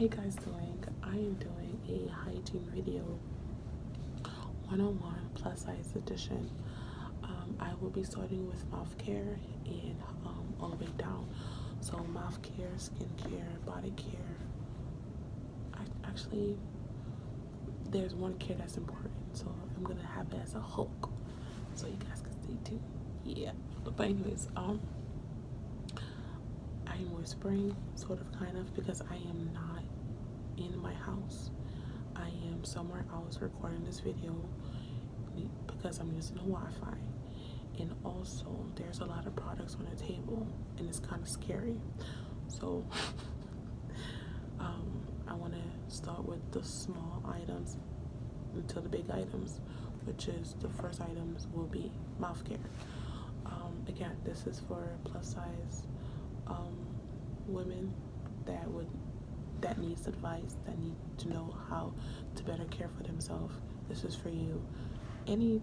you guys doing? I am doing a hygiene video, 101 plus size edition. I will be starting with mouth care and all the way down. So mouth care, skin care, body care. Actually, there's one care that's important, so I'm gonna have it as a Hulk, so you guys can stay tuned. Yeah. But anyways, I am whispering, sort of, kind of, because I am not in my house. I am somewhere else recording this video because I'm using the Wi-Fi, and also there's a lot of products on the table, and it's kind of scary. So I want to start with the small items until the big items, which is the first items will be mouth care. Again, this is for plus size women that needs advice, that need to know how to better care for themselves. This is for you. Any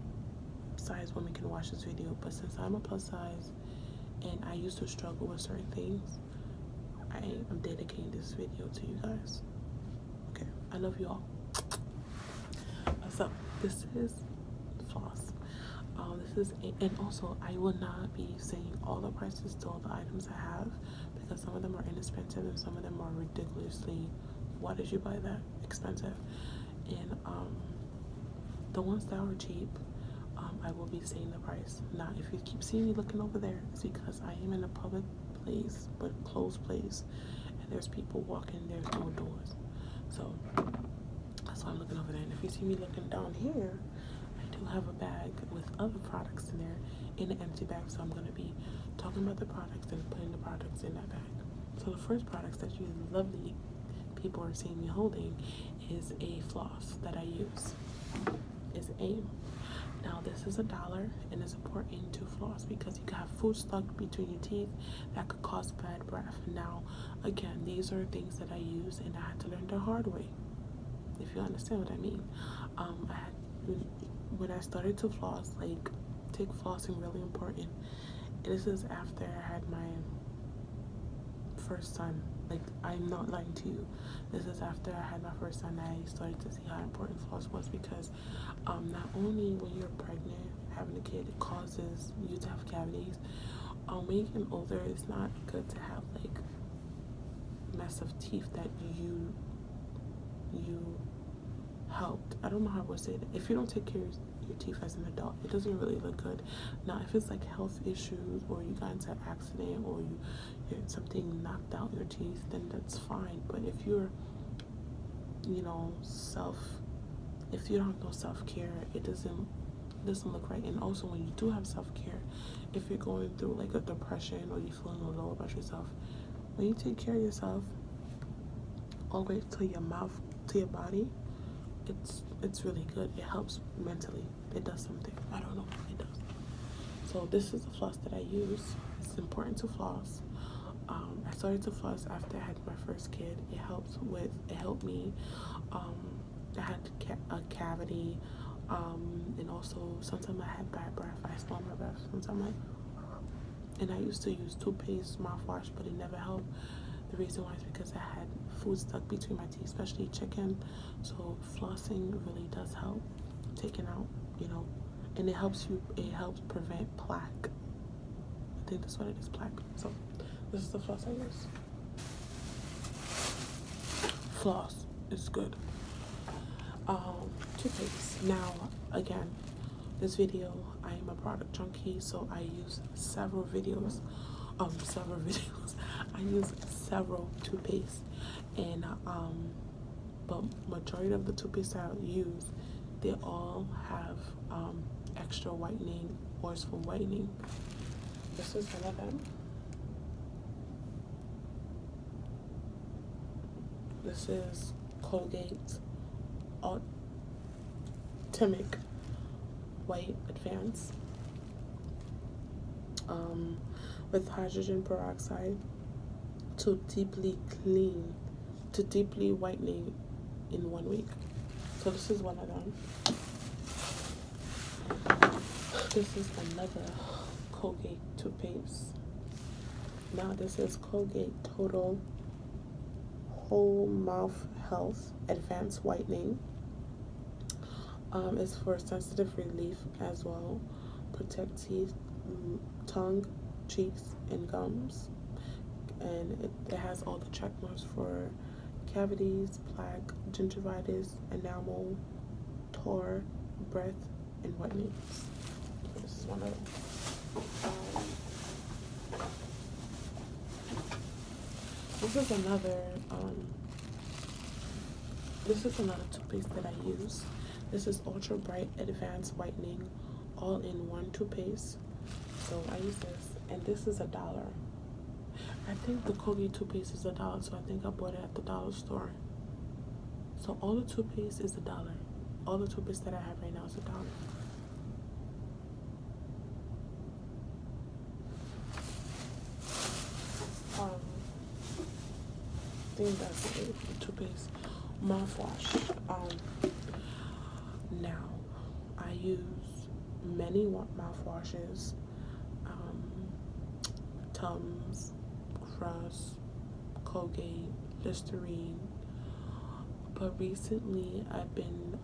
size woman can watch this video, but since I'm a plus size and I used to struggle with certain things, I am dedicating this video to you guys. Okay, I love you all. So this is floss. And also I will not be saying all the prices to all the items I have, because some of them are inexpensive and some of them are ridiculously, why did you buy that, expensive. And the ones that are cheap, I will be saying the price. Now if you keep seeing me looking over there, it's because I am in a public place, but closed place, and there's people walking, there's no doors, so that's why I'm looking over there. And if you see me looking down here, I do have a bag with other products in there, in an empty bag, so I'm going to be talking about the products and putting the products in that bag. So the first products that you lovely people are seeing me holding is a floss that I use. Is AIM. Now this is $1, and it's important to floss because you can have food stuck between your teeth that could cause bad breath. Now again, these are things that I use and I had to learn the hard way, if you understand what I mean. When I started to floss, like, take flossing really important. This is after I had my first son. Like, I'm not lying to you. This is after I had my first son I started to see how important floss was, because not only when you're pregnant, having a kid, it causes you to have cavities. When you get older, it's not good to have like mess of teeth that you helped. I don't know how I would say that. If you don't take care of your teeth as an adult, it doesn't really look good. Now if it's like health issues, or you got into an accident, or you get something knocked out your teeth, then that's fine. But if you're, you know, if you don't have no self-care, it doesn't look right. And also when you do have self-care, if you're going through like a depression or you're feeling low about yourself, when you take care of yourself all the way to your mouth, to your body, it's really good. It helps mentally. It does something. I don't know. It does. So this is the floss that I use. It's important to floss. I started to floss after I had my first kid. It helped me. I had a cavity, and also sometimes I had bad breath. I smell my breath sometimes. And I used to use toothpaste, mouthwash, but it never helped. The reason why is because I had food stuck between my teeth, especially chicken. So flossing really does help taking out, you know, and it helps prevent plaque. I think that's what it is, plaque. So this is the floss I use. Floss is good. Toothpaste. Now again, this video, I am a product junkie, so I use several videos. I use several toothpaste, and but majority of the toothpaste I use, they all have extra whitening, or it's for whitening. This is one of them. This is Colgate Ultimate White Advance, with hydrogen peroxide to deeply whitening in 1 week. So this is one of them. This is another Colgate toothpaste. Now this is Colgate Total whole mouth health advanced whitening. It's for sensitive relief as well. Protect teeth, tongue, cheeks, and gums. And it has all the check marks for cavities, plaque, gingivitis, enamel, tar, breath, and whitening. So this is one of them. This is another toothpaste that I use. This is Ultra Bright Advanced Whitening All-in-One toothpaste. So I use this, and this is $1. I think the Colgate toothpaste is $1, so I think I bought it at the dollar store. So all the toothpaste is $1. All the toothpaste that I have right now is $1. I think that's it. Toothpaste, mouthwash. Now I use many mouthwashes. Tums, Crust, Colgate, Listerine. But recently I've been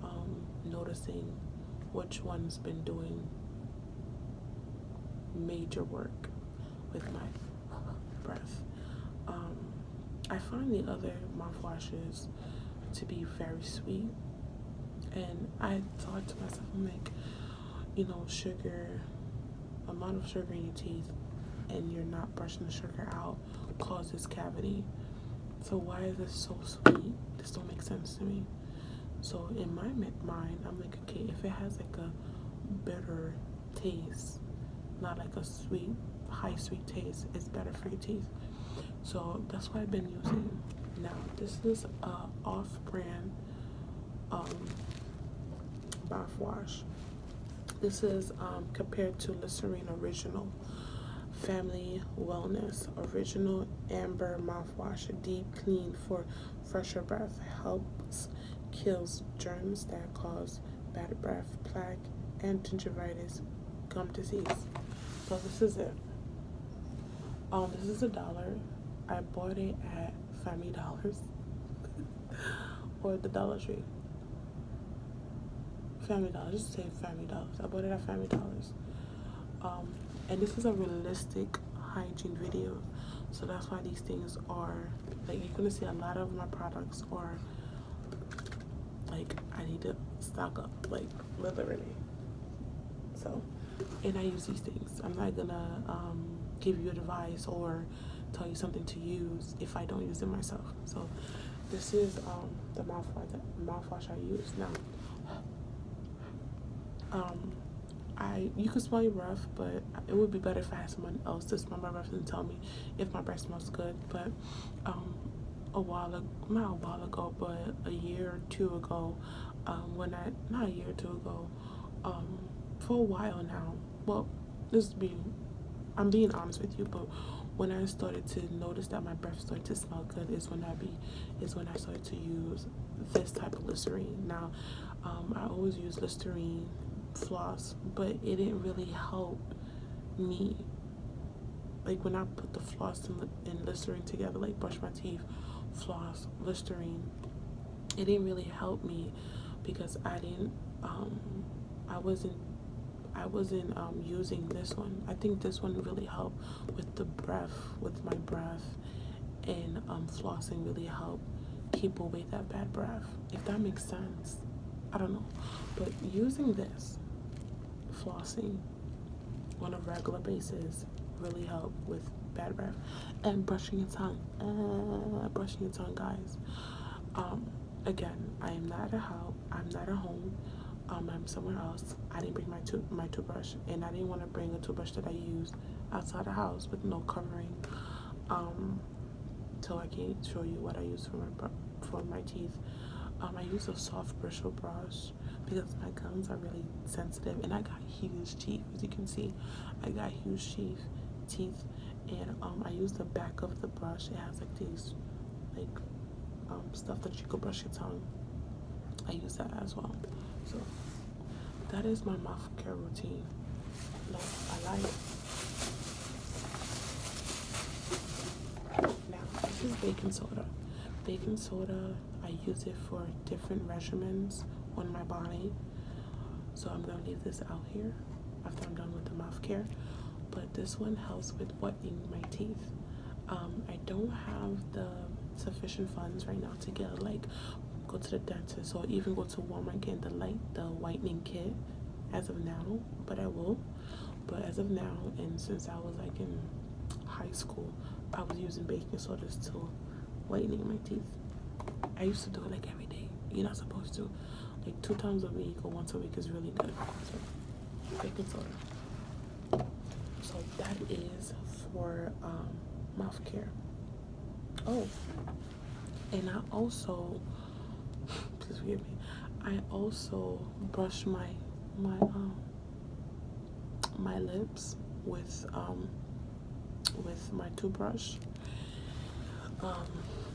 noticing which one's been doing major work with my breath. I find the other mouthwashes to be very sweet, and I thought to myself, I'm like, sugar, amount of sugar in your teeth, and you're not brushing the sugar out causes cavity. So why is this so sweet? This don't make sense to me. So in my mind, I'm like, okay, if it has like a bitter taste, not like a sweet, high sweet taste, it's better for your teeth. So that's what I've been using. Now this is a off-brand mouthwash. This is compared to Listerine Original Family Wellness Original Amber Mouthwash. Deep clean for fresher breath. Helps kills germs that cause bad breath, plaque, and gingivitis, gum disease. So this is it. This is $1. I bought it at Family Dollars or the Dollar Tree. Family Dollars, just say Family Dollars. I bought it at Family Dollars. And this is a realistic hygiene video, so that's why these things are like, you're gonna see a lot of my products are like, I need to stock up, like literally. So, and I use these things. I'm not gonna give you advice or tell you something to use if I don't use it myself. So this is the mouthwash I use now. You could smell your breath, but it would be better if I had someone else to smell my breath and tell me if my breath smells good. But not a while ago, but a year or two ago, not a year or two ago, for a while now. Well, I'm being honest with you, but when I started to notice that my breath started to smell good is when I started to use this type of Listerine. Now, I always use Listerine floss, but it didn't really help me. Like when I put the floss and Listerine together, like brush my teeth, floss, Listerine, it didn't really help me because I wasn't using this one. I think this one really helped with my breath, and flossing really helped keep away that bad breath, if that makes sense. I don't know, but using this flossing on a regular basis really help with bad breath. And brushing your tongue, guys. Again, I am not at home. I'm somewhere else. I didn't bring my toothbrush, and I didn't want to bring a toothbrush that I use outside the house with no covering. So I can't show you what I use for my teeth. I use a soft bristle brush because my gums are really sensitive, and I got huge teeth. As you can see, I got huge teeth, and I use the back of the brush. It has like these stuff that you could brush your tongue. I use that as well. So that is my mouth care routine. I like it. Now this is baking soda. Baking soda, I use it for different regimens on my body. So I'm gonna leave this out here after I'm done with the mouth care. But this one helps with whitening my teeth. I don't have the sufficient funds right now to get like go to the dentist or even go to Walmart getting the whitening kit as of now, but I will. But as of now, and since I was like in high school, I was using baking sodas to whitening my teeth. I used to do it like every day. You're not supposed to. Like 2 times a week or once a week is really good. So baking soda. So that is for mouth care. Oh, and I also, please forgive me, I also brush my lips with my toothbrush.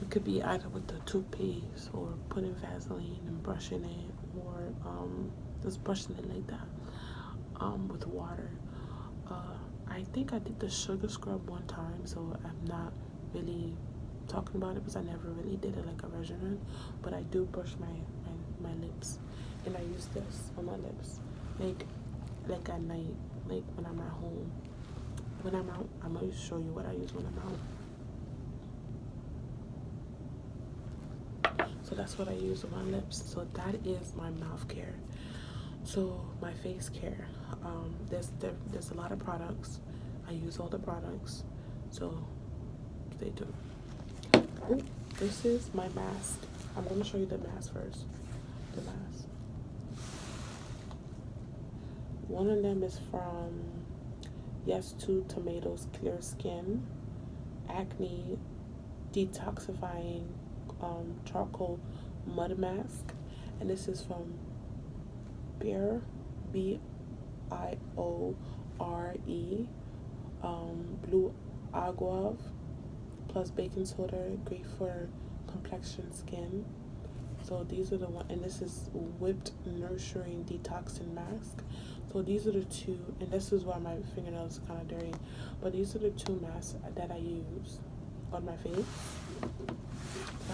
It could be either with the toothpaste or putting Vaseline and brushing it, or just brushing it like that with water. I think I did the sugar scrub one time, so I'm not really talking about it because I never really did it like a regimen. But I do brush my lips, and I use this on my lips, like at night, like when I'm at home. When I'm out, I'm gonna show you what I use when I'm out. So that's what I use on my lips. So that is my mouth care. So my face care, there's a lot of products. I use all the products, so stay tuned. Oh, this is my mask. I'm going to show you the mask first. The mask. One of them is from Yes to Tomatoes Clear Skin Acne Detoxifying Charcoal Mud Mask, and this is from Biore, Biore, Blue Agave plus baking soda, great for complexion skin. So these are the one, and this is Whipped Nurturing Detoxing Mask. So these are the two, and this is why my fingernails are kind of dirty, but these are the two masks that I use on my face.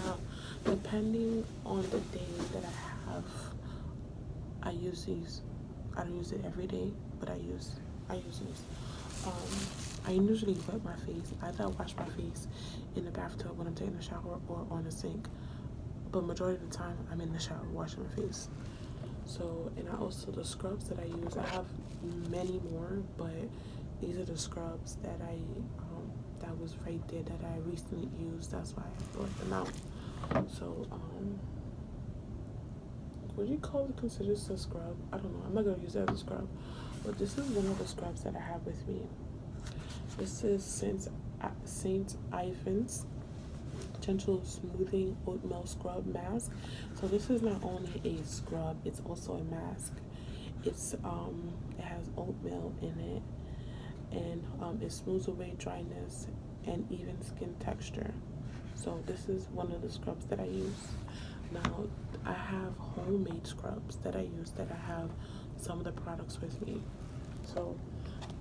Now, depending on the day that I have, I use these. I don't use it every day, but I use these. I usually wet my face. Either I wash my face in the bathtub when I'm taking a shower or on the sink. But majority of the time, I'm in the shower washing my face. So, and I also, the scrubs that I use, I have many more, but these are the scrubs that that was right there that I recently used. That's why I brought them out. So, would you consider this a scrub? I don't know. I'm not going to use it as a scrub. But this is one of the scrubs that I have with me. This is St. Ivan's Gentle Smoothing Oatmeal Scrub Mask. So this is not only a scrub, it's also a mask. It's it has oatmeal in it, and it smooths away dryness and even skin texture. So this is one of the scrubs that I use. Now I have homemade scrubs that I use that I have some of the products with me. So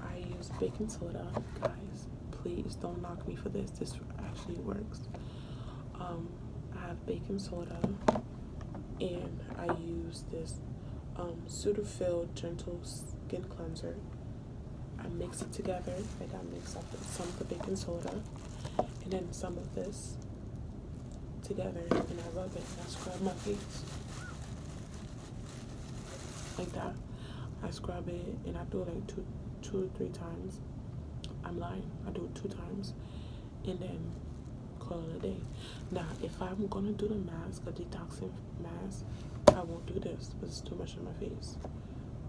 I use baking soda. Guys, please don't knock me for this. This actually works. I have baking soda, and I use this Sudafil Gentle Skin Cleanser. I mix it together. Like I mix up some of the baking soda and then some of this together, and I rub it and I scrub my face like that. I scrub it and I do it like two or three times. I'm lying. I do it 2 times and then call it a day. Now, if I'm gonna do the mask, a detoxing mask, I won't do this because it's too much on my face.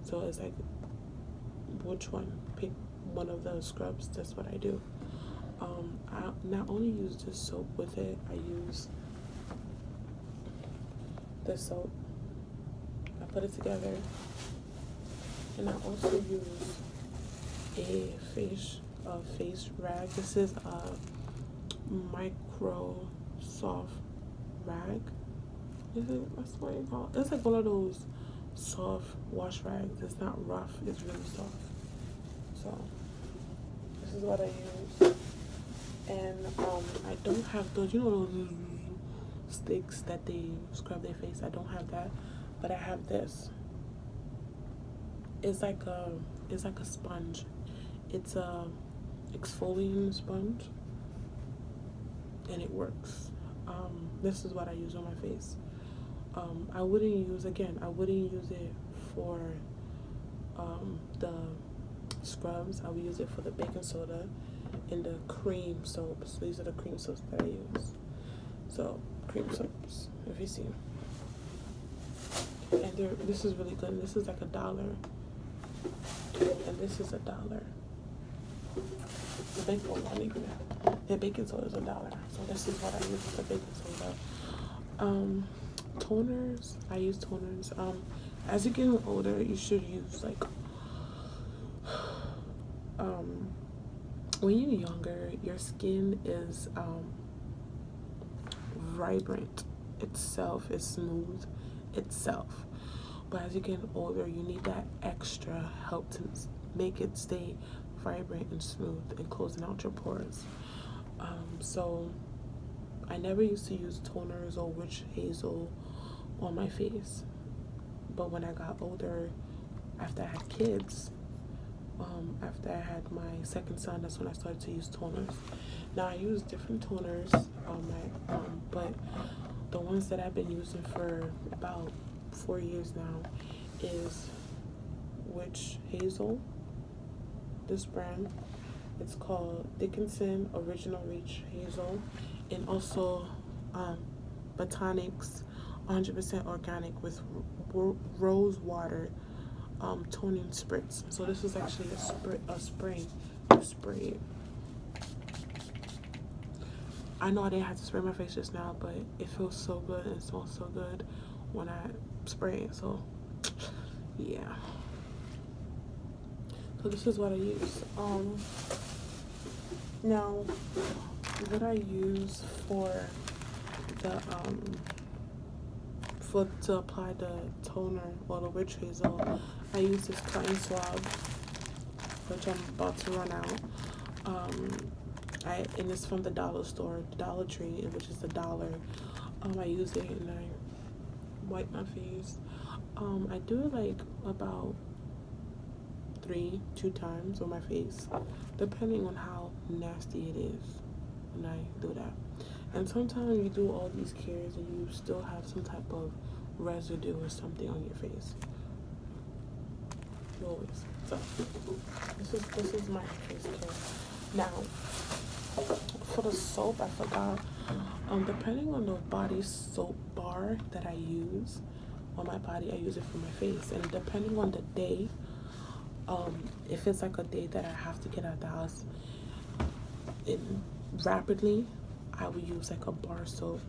So it's like, which one? Pick one of the scrubs. That's what I do. I not only use this soap with it, I use the soap. I put it together, and I also use a face rag. This is a micro soft rag. That's what you call it. It's like one of those soft wash rags. It's not rough. It's really soft. So this is what I use. And I don't have those. You know those sticks that they scrub their face. I don't have that, but I have this. It's like a sponge. It's a exfoliating sponge, and it works. This is what I use on my face. I wouldn't use it for the scrubs. I would use it for the baking soda and the cream soaps. These are the cream soaps that I use. So cream soaps, if you see. And this is really good. This is like $1, and this is $1. The baking soda, not even that. The baking soda is $1. So this is what I use for baking soda. Toners. I use toners. As you get older, you should use like when you're younger, your skin is vibrant itself, is smooth itself. But as you get older, you need that extra help to make it stay vibrant and smooth and closing out your pores. So I never used to use toners or witch hazel on my face. But when I got older, after I had kids, after I had my second son, that's when I started to use toners. Now I use different toners on my but the ones that I've been using for about 4 years now is witch hazel. This brand, it's called Dickinson Original Reach Hazel, and also Botanics 100% organic with rose water toning spritz. So this is actually a spray. Spray. I know I didn't have to spray my face just now, but it feels so good and smells so good when I spray it. So yeah. So this is what I use. Now what I use for the to apply the toner or the witch hazel, I use this cotton swab, which I'm about to run out. And it's from the dollar store, Dollar Tree, which is $1. I use it and I wipe my face. I do it like about 2 times on my face, depending on how nasty it is when I do that. And sometimes you do all these cares and you still have some type of residue or something on your face. Always. So this is my face care. Now for the soap, I forgot. Depending on the body soap bar that I use on my body, I use it for my face. And depending on the day, if it's like a day that I have to get out of the house rapidly, I would use like a bar soap,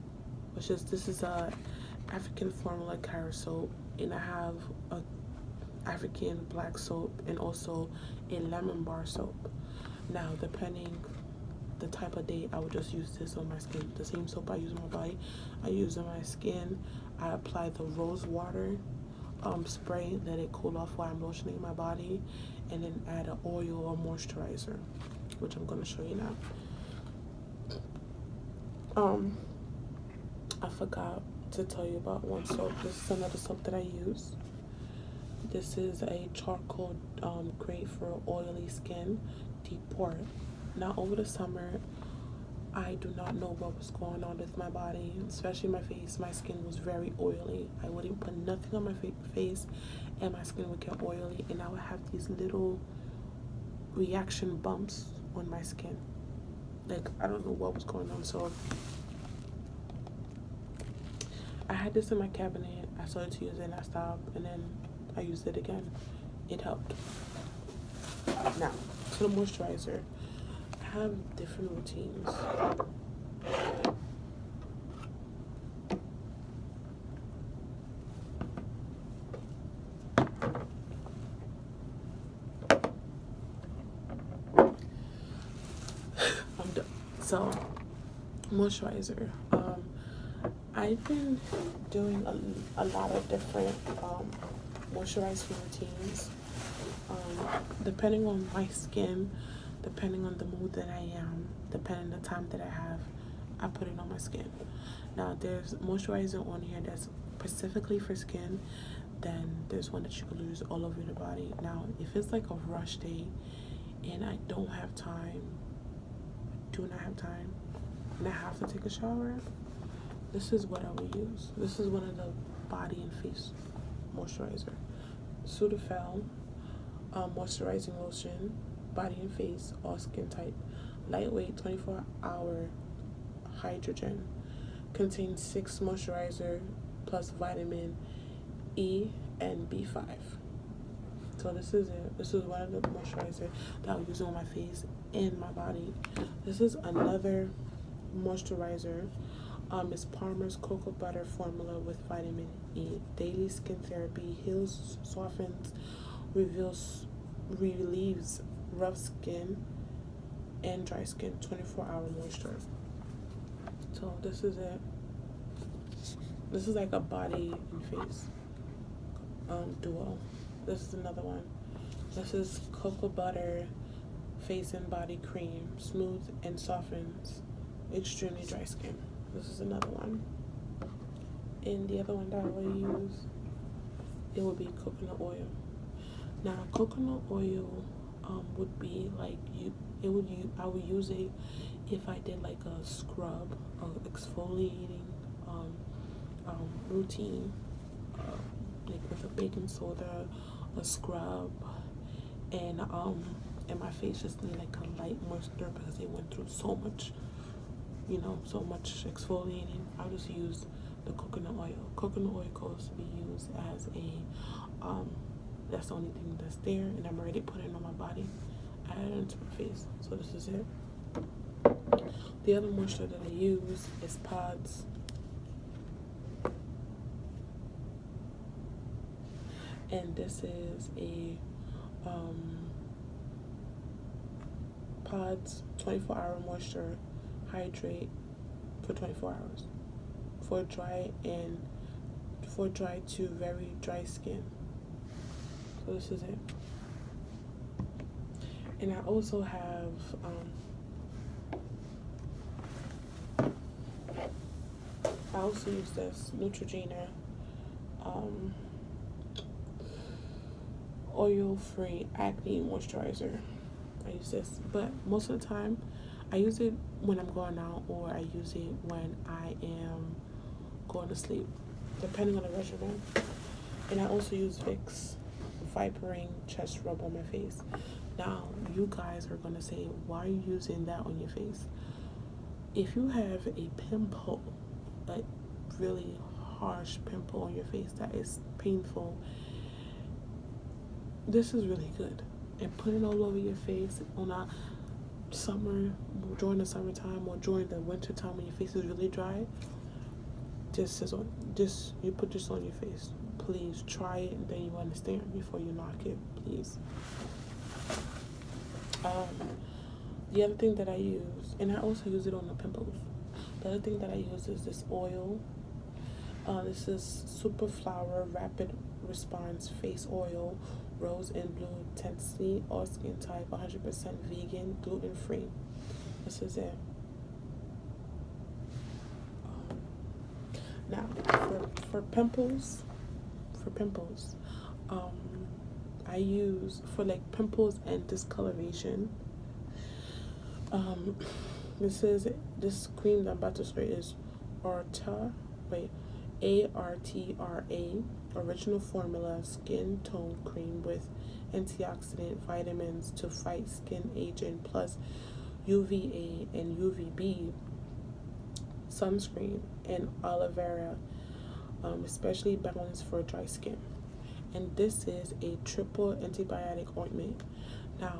this is a African formula carrot soap, and I have a African black soap and also a lemon bar soap. Now depending the type of day, I would just use this on my skin. The same soap I use on my body, I use on my skin. I apply the rose water spray, let it cool off while I'm lotioning my body, and then add an oil or moisturizer, which I'm going to show you now. I forgot to tell you about one soap. This is another soap that I use. This is a charcoal, great for oily skin, deep pore. Now over the summer, I do not know what was going on with my body, especially my face. My skin was very oily. I wouldn't put nothing on my face and my skin would get oily, and I would have these little reaction bumps on my skin. Like, I don't know what was going on. So I had this in my cabinet. I started to use it and I stopped, and then I used it again. It helped. Now to the moisturizer. I have different routines. I'm done. So moisturizer. I've been doing a lot of different moisturizing routines, depending on my skin, depending on the mood that I am, depending on the time that I have. I put it on my skin. Now there's moisturizer on here that's specifically for skin. Then there's one that you can use all over the body. Now if it's like a rush day and I don't have time, do not have time, and I have to take a shower, this is what I would use. This is one of the body and face moisturizer. Sudafed moisturizing lotion, body and face, all skin type, lightweight, 24-hour hydrogen, contains 6 moisturizer plus vitamin E and B5. So this is it. This is one of the moisturizer that I use on my face and my body. This is another moisturizer. It's Palmer's cocoa butter formula with vitamin E. Daily skin therapy heals, softens, relieves rough skin and dry skin. 24-hour moisture. So this is it. This is like a body and face duo. This is another one. This is cocoa butter face and body cream, smooth and softens extremely dry skin. This is another one. And the other one that I would use, it would be coconut oil. Now coconut oil would be like I would use it if I did like a scrub or exfoliating routine, like with a baking soda, a scrub, and my face just need like a light moisture because it went through so much, so much exfoliating. I'll just use the coconut oil. Coconut oil goes to be used as a that's the only thing that's there, and I'm already putting it on my body. I add it into my face. So this is it. The other moisture that I use is Pods. And this is a Pods 24-hour moisture hydrate for 24 hours for dry to very dry skin. So this is it. And I also have I also use this Neutrogena oil-free acne moisturizer. I use this, but most of the time I use it when I'm going out, or I use it when I am going to sleep, depending on the regimen. And I also use Vicks Vipering chest rub on my face. Now you guys are gonna say, why are you using that on your face? If you have a pimple, a really harsh pimple on your face that is painful, this is really good. And put it all over your face on a during the summertime or during the winter time when your face is really dry. You put this on your face. Please try it, and then you understand before you knock it, please. The other thing that I use, and I also use it on the pimples. The other thing that I use is this oil. This is Super Flower Rapid Response Face Oil, Rose and Blue Intensity, all skin type, 100% vegan, gluten free. This is it. Now for pimples, I use for like pimples and discoloration. This cream that I'm about to spray is Artra original formula skin tone cream with antioxidant vitamins to fight skin aging plus UVA and UVB sunscreen and aloe vera, especially balanced for dry skin. And this is a triple antibiotic ointment. Now,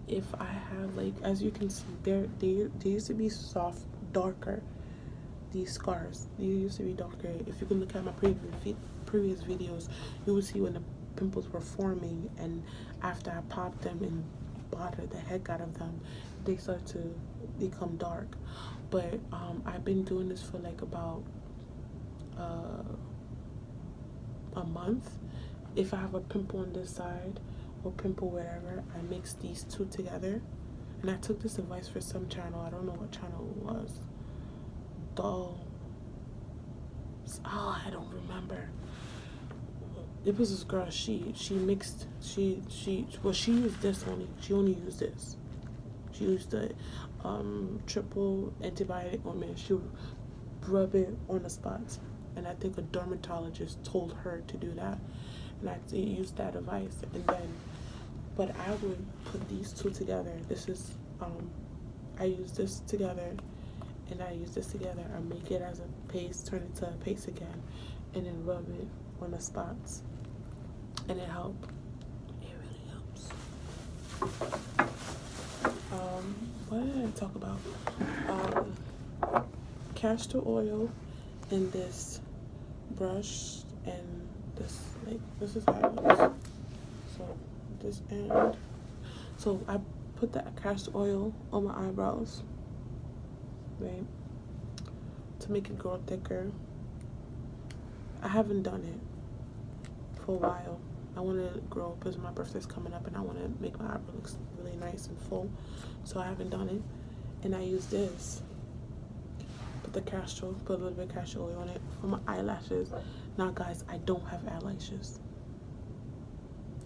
if I have, like, as you can see, they used to be soft, darker. These scars, they used to be darker. If you can look at my previous videos, you will see when the pimples were forming, and after I popped them and bothered the heck out of them, they start to become dark. But I've been doing this for like about a month. If I have a pimple on this side or pimple wherever, I mix these two together. And I took this advice for some channel. I don't know what channel it was. dull. Oh, I don't remember. It was this girl. She mixed. She used this only. She only used this. She used the triple antibiotic ointment. She would rub it on the spots, and I think a dermatologist told her to do that, and I used that advice. And then, but I would put these two together. This is I use this together, and I use this together. I make it as a paste, turn it to a paste again, and then rub it on the spots, and it helps. It really helps. What did I talk about? Castor oil and this brush, and this is how it looks. So this end. So I put the castor oil on my eyebrows, right, to make it grow thicker. I haven't done it for a while. I want to grow because my birthday's coming up, and I want to make my eyebrow look really nice and full. So I haven't done it, and I use this. Put a little bit of castor oil on it for my eyelashes. Now, guys, I don't have eyelashes.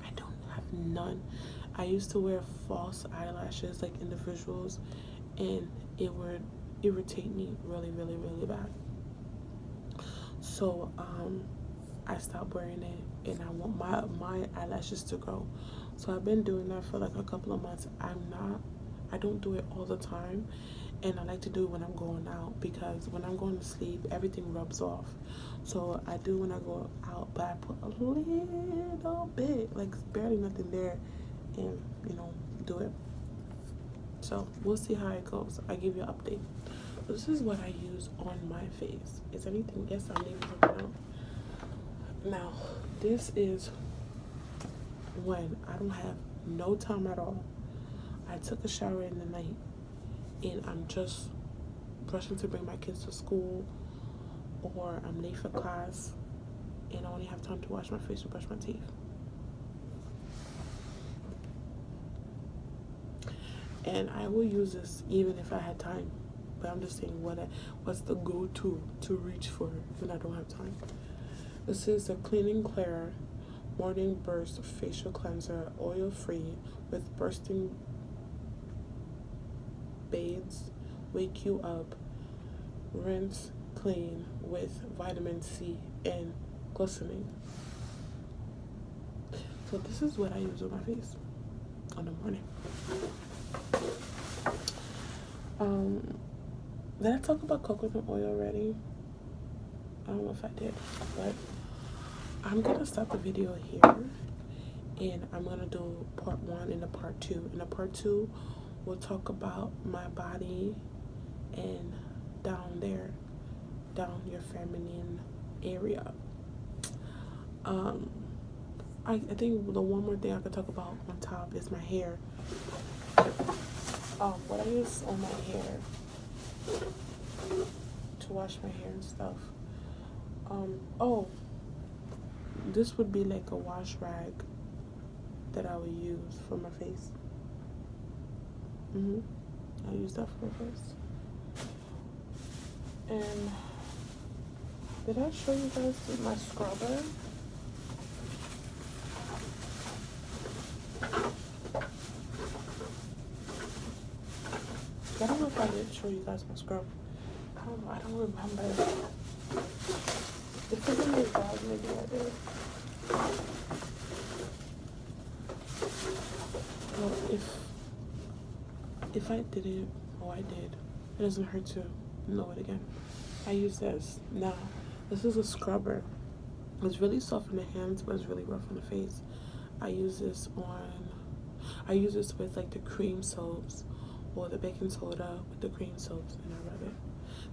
I don't have none. I used to wear false eyelashes, like individuals, and it would irritate me really, really, really bad. So I stopped wearing it, and I want my eyelashes to grow. So I've been doing that for like a couple of months. I don't do it all the time, and I like to do it when I'm going out, because when I'm going to sleep, everything rubs off. So I do when I go out, but I put a little bit, like barely nothing there, and do it. So we'll see how it goes. I give you an update. So this is what I use on my face. Is anything? Yes, I'm leaving something out. Now, this is when I don't have no time at all. I took a shower in the night, and I'm just rushing to bring my kids to school, or I'm late for class, and I only have time to wash my face and brush my teeth. And I will use this even if I had time, but I'm just saying what's the go-to to reach for when I don't have time. This is a Clean & Clear Morning Burst Facial Cleanser, oil-free, with bursting beads, wake you up, rinse clean with vitamin C and glycerin. So this is what I use on my face in the morning. Did I talk about coconut oil already? I don't know if I did, but I'm gonna stop the video here, and I'm gonna do part 1 and a part 2. In the part 2, we'll talk about my body and down your feminine area. I think the one more thing I could talk about on top is my hair. What I use on my hair to wash my hair and stuff. This would be like a wash rag that I would use for my face. I use that for my face. And did I show you guys my scrubber? I don't know if I did show you guys my scrub. I don't remember. If it's in this bag, maybe I did. Well, if I didn't, I did. It doesn't hurt to know it again. I use this. Now, this is a scrubber. It's really soft in the hands, but it's really rough on the face. I use this with like the cream soaps, or the baking soda with the cream soaps, and I rub it.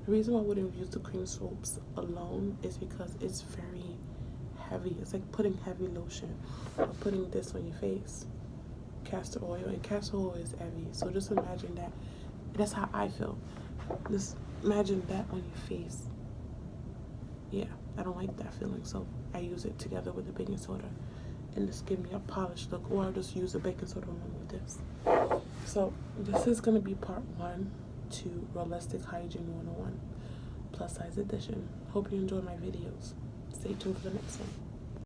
The reason why I wouldn't use the cream soaps alone is because it's very heavy. It's like putting heavy lotion or putting this on your face. Castor oil, and castor oil is heavy. So just imagine that. That's how I feel. Just imagine that on your face. Yeah, I don't like that feeling, so I use it together with the baking soda, and just give me a polished look. Or I'll just use the baking soda along with this. So this is gonna be part 1 to Realistic Hygiene 101. plus size edition. Hope you enjoy my videos. Stay tuned for the next one.